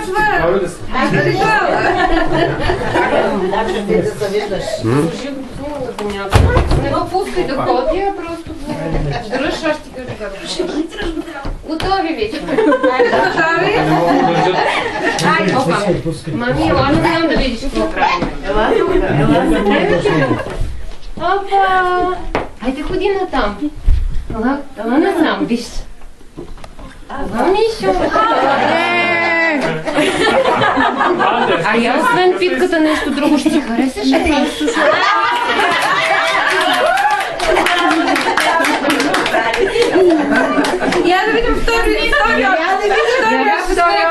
Почва! Ти да се виждаш. Не го пускай да ходи, а просто дръж, аз ти кажа. Готови вече. Готови? Ай, опа. Мами, ела, не знам да видиш какво правим. Опа! Хайде ходи натам. Ела насам, виж. Ела, Мишо. А я освен питката нещо друго ще ти харесаш ли? Я да видим втори.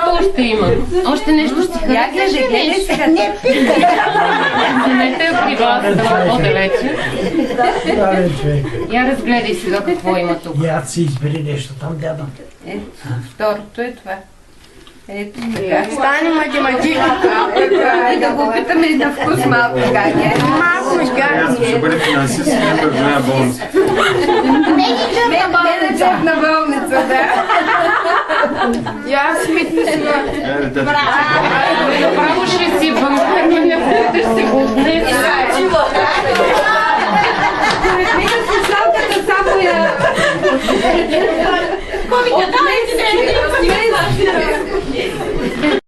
Още има. Още нещо ще ти харесаш ли? Не питай. Вземете приватата по-далече. Я разгледай сега какво има тук. Я си избери нещо там, дядо. Второто е това. Ето така. Стани математик. Да го питаме и на вкус малко как е. Малко как Ще бъде финансист, не бе болница. Менеджер на болница, да. Я смитна сега.